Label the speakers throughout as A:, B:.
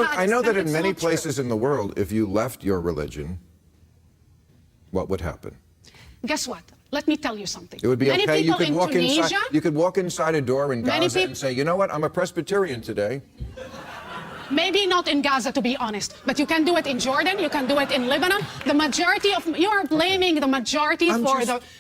A: I know that in many places in the world, if you left your religion, what would happen?
B: Guess what? Let me tell you something.
A: It would be
B: many
A: okay. You
B: people
A: could
B: in
A: walk
B: Tunisia,
A: inside. You could walk inside a door in Gaza and say, "You know what? I'm a Presbyterian today."
B: Maybe not in Gaza, to be honest, but you can do it in Jordan. You can do it in Lebanon. The majority of you are blaming the majority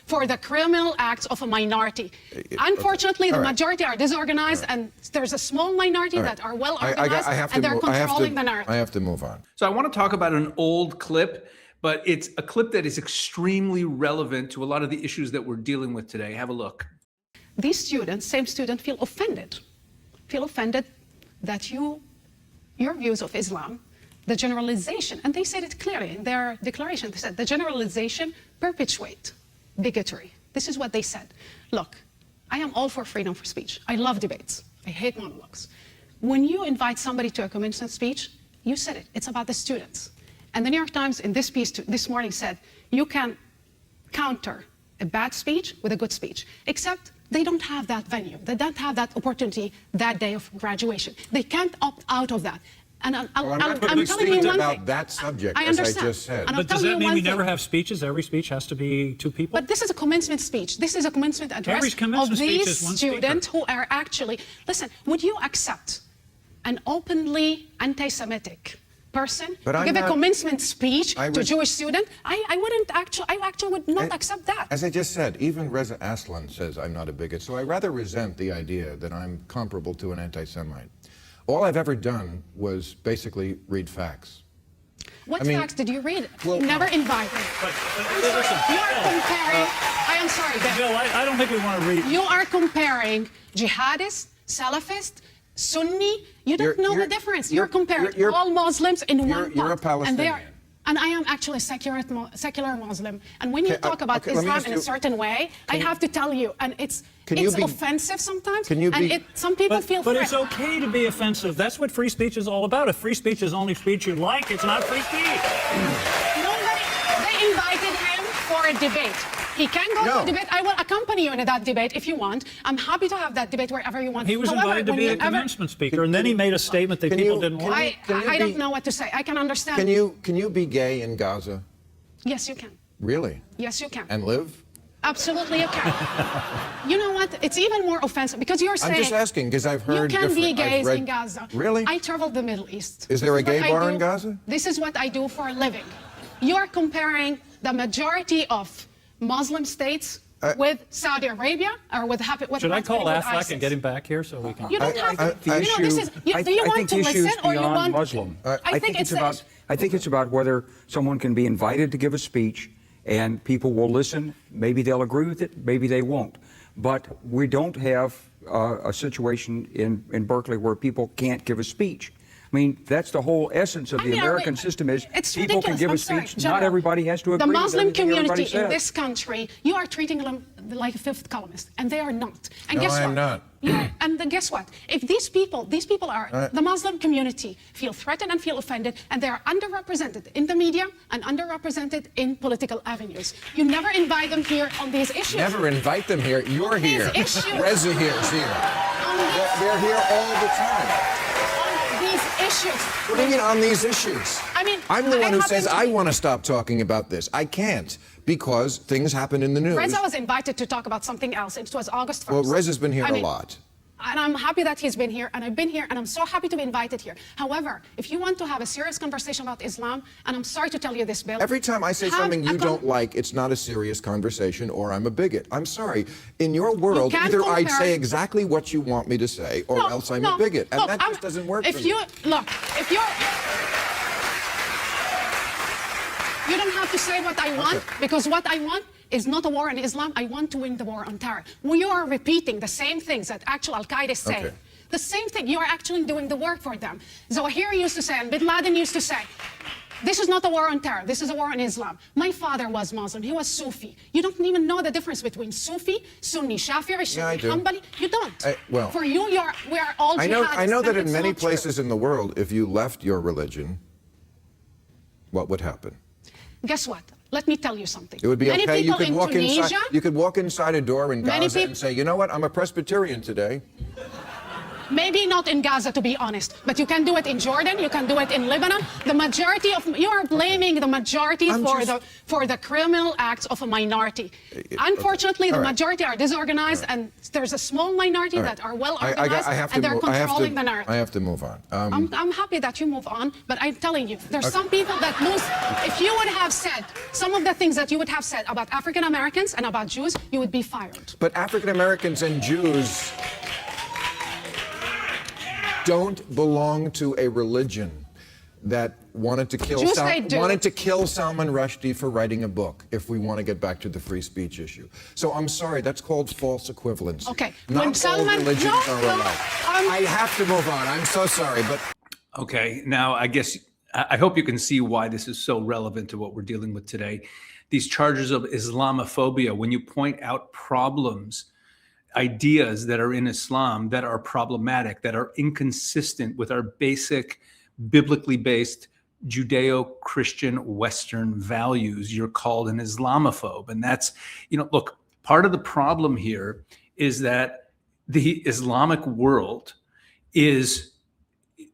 B: for the criminal acts of a minority. Unfortunately, the majority are disorganized, and there's a small minority that are well organized, and they're controlling the narrative.
A: I have to move on.
C: So I want to talk about an old clip, but it's a clip that is extremely relevant to a lot of the issues that we're dealing with today. Have a look.
B: These students, same students, feel offended that your views of Islam, the generalization, and they said it clearly in their declaration, they said the generalization perpetuate bigotry. This is what they said. Look, I am all for freedom of speech. I love debates. I hate monologues. When you invite somebody to a commencement speech, you said it, it's about the students. And the New York Times in this piece this morning said, you can counter a bad speech with a good speech, except they don't have that venue. They don't have that opportunity that day of graduation. They can't opt out of that. And I'm telling you one
A: about
B: thing.
A: that subject,
B: I
A: as
B: understand.
A: I just said.
B: And
D: but does that mean we never have speeches? Every speech has to be two people?
B: But this is a commencement speech. This is a commencement address
D: Every commencement
B: of
D: speech
B: these
D: is one
B: students
D: speaker.
B: who are actually... Listen, would you accept an openly anti-Semitic person to give a commencement speech to a Jewish student? I actually would not accept that.
A: As I just said, even Reza Aslan says I'm not a bigot, so I rather resent the idea that I'm comparable to an anti-Semite. All I've ever done was basically read facts.
B: What facts did you read?
A: Well,
B: never invited.
D: Listen,
B: you are comparing... I am sorry, Ben.
D: Bill, I don't think we want to read...
B: You are comparing jihadists, Salafists, Sunni. You don't know the difference. You're comparing all Muslims in one pot.
A: You're a Palestinian.
B: And I am actually a secular Muslim. And when you talk about Islam in a certain way, I have to tell you, and it's offensive sometimes, some people feel
D: But it's okay to be offensive. That's what free speech is all about. If free speech is only speech you like, it's not free speech.
B: They invited him for a debate. He can go to a debate. I will accompany you in that debate if you want. I'm happy to have that debate wherever you want.
D: He was invited to be a commencement speaker, and then he made a statement that people didn't like.
B: I don't know what to say. I can understand.
A: Can you be gay in Gaza?
B: Yes, you can.
A: Really?
B: Yes, you can.
A: And live?
B: Absolutely, you can. You know what? It's even more offensive because you're saying...
A: I'm just asking because I've heard
B: you can be gays in Gaza.
A: Really?
B: I traveled the Middle East.
A: Is there a gay bar in Gaza?
B: This is what I do for a living. You are comparing the majority of Muslim states with Saudi Arabia or with
D: Should I call Affleck and get him back here so we can...
B: You don't have to. You know, this is... Do you want to listen or you want...
E: Muslim.
B: I think
E: it's about whether someone can be invited to give a speech and people will listen. Maybe they'll agree with it, maybe they won't. But we don't have a situation in Berkeley where people can't give a speech. I mean, that's the whole essence of the American system is people can give a speech. Not everybody has to agree with everything everybody says.
B: The Muslim community in this country, you are treating them like a fifth columnist, and they are not. And guess what?
A: I'm not.
B: And then guess what? If these people are, the Muslim community feel threatened and feel offended, and they are underrepresented in the media and underrepresented in political avenues. You never invite them here on these issues.
A: Never invite them here. You're here. Reza here is here. They're here all the time.
B: Issues.
A: What do you mean on these issues?
B: I mean,
A: I'm the one who says I want to stop talking about this. I can't because things happen in the news.
B: Reza was invited to talk about something else. It was August 1st.
A: Well, Reza's been here a lot.
B: And I'm happy that he's been here, and I've been here, and I'm so happy to be invited here. However, if you want to have a serious conversation about Islam, and I'm sorry to tell you this, Bill.
A: Every time I say something you don't like, it's not a serious conversation, or I'm a bigot. I'm sorry. In your world, either I'd say exactly what you want me to say, or else I'm a bigot. And that just doesn't work for me.
B: You don't have to say what I want, because what I want is not a war on Islam. I want to win the war on terror. When you are repeating the same things that actual Al-Qaeda is saying, the same thing, you are actually doing the work for them. Zawahiri used to say, and Bin Laden used to say, this is not a war on terror, this is a war on Islam. My father was Muslim, he was Sufi. You don't even know the difference between Sufi, Sunni, Shafi'i, Shi'i, Hanbali. You don't. For you, we are all jihadists.
A: I know that in many places in the world, if you left your religion, what would happen?
B: Guess what? Let me tell you something.
A: It would be okay. You could walk inside. You could walk inside a door in Gaza
B: and
A: say, "You know what? I'm a Presbyterian today."
B: Maybe not in Gaza, to be honest, but you can do it in Jordan, you can do it in Lebanon. The majority of, you are blaming the majority for the criminal acts of a minority. Unfortunately, the majority are disorganized, and there's a small minority that are well organized, and they're controlling the narrative.
A: I have to move on.
B: I'm happy that you move on, but I'm telling you, there's some people that lose. If you would have said some of the things that you would have said about African Americans and about Jews, you would be fired.
A: But African Americans and Jews don't belong to a religion that wanted to kill Salman Rushdie for writing a book, if we want to get back to the free speech issue. So I'm sorry, that's called false equivalence.
B: Okay.
A: Not all religions are alike. I have to move on. I'm so sorry, but...
C: Okay, now I hope you can see why this is so relevant to what we're dealing with today. These charges of Islamophobia, when you point out problems, ideas that are in Islam that are problematic, that are inconsistent with our basic, biblically based Judeo-Christian Western values, you're called an Islamophobe. And that's, look, part of the problem here is that the Islamic world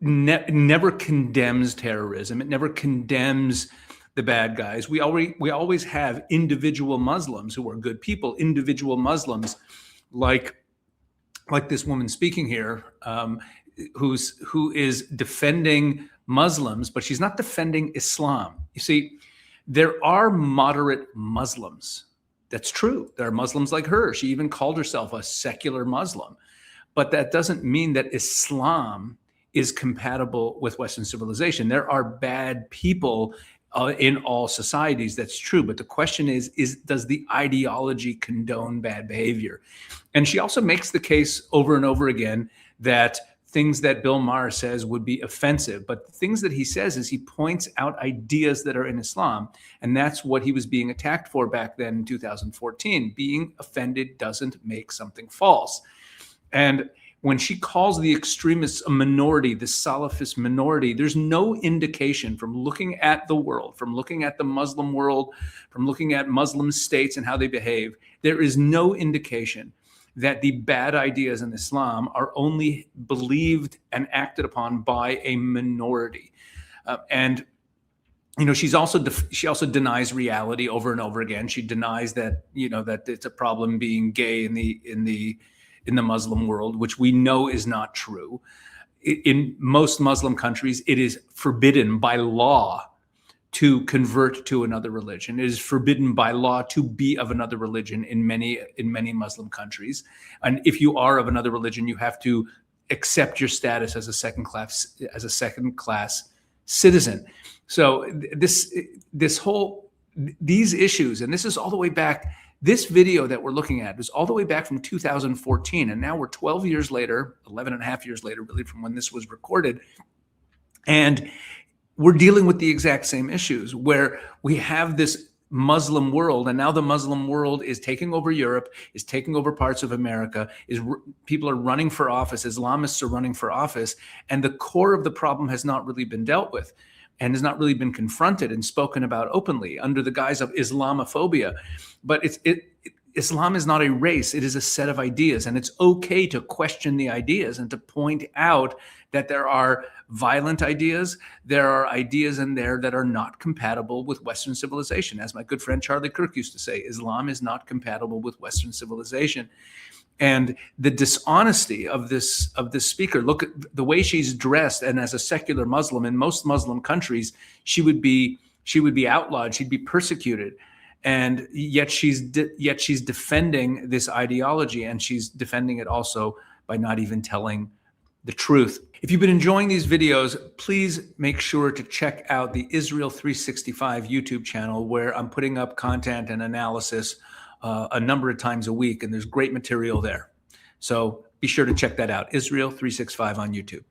C: never condemns terrorism. It never condemns the bad guys. We always have individual Muslims who are good people, individual Muslims like this woman speaking here, who is defending Muslims, but she's not defending Islam. You see, there are moderate Muslims. That's true. There are Muslims like her. She even called herself a secular Muslim. But that doesn't mean that Islam is compatible with Western civilization. There are bad people in all societies. That's true. But the question is does the ideology condone bad behavior? And she also makes the case over and over again that things that Bill Maher says would be offensive. But the things that he says is he points out ideas that are in Islam. And that's what he was being attacked for back then in 2014. Being offended doesn't make something false. And when she calls the extremists a minority, the Salafist minority, there's no indication from looking at the world, from looking at the Muslim world, from looking at Muslim states and how they behave, there is no indication that the bad ideas in Islam are only believed and acted upon by a minority. She also denies reality over and over again. She denies that, that it's a problem being gay in the Muslim world, which we know is not true. In most Muslim countries, it is forbidden by law to convert to another religion. It is forbidden by law to be of another religion in many Muslim countries. And if you are of another religion, you have to accept your status as a second class citizen. So these issues, and this is all the way back. This video that we're looking at is all the way back from 2014, and now we're 12 years later, 11 and a half years later, really, from when this was recorded. And we're dealing with the exact same issues where we have this Muslim world, and now the Muslim world is taking over Europe, is taking over parts of America, people are running for office, Islamists are running for office, and the core of the problem has not really been dealt with and has not really been confronted and spoken about openly under the guise of Islamophobia. But Islam is not a race, it is a set of ideas, and it's okay to question the ideas and to point out that there are violent ideas, there are ideas in there that are not compatible with Western civilization. As my good friend Charlie Kirk used to say, Islam is not compatible with Western civilization. And the dishonesty of this speaker, look at the way she's dressed, and as a secular Muslim in most Muslim countries, she would be outlawed, she'd be persecuted. And yet she's defending this ideology, and she's defending it also by not even telling the truth. If you've been enjoying these videos, please make sure to check out the Israel 365 YouTube channel, where I'm putting up content and analysis a number of times a week, and there's great material there. So be sure to check that out, Israel 365 on YouTube.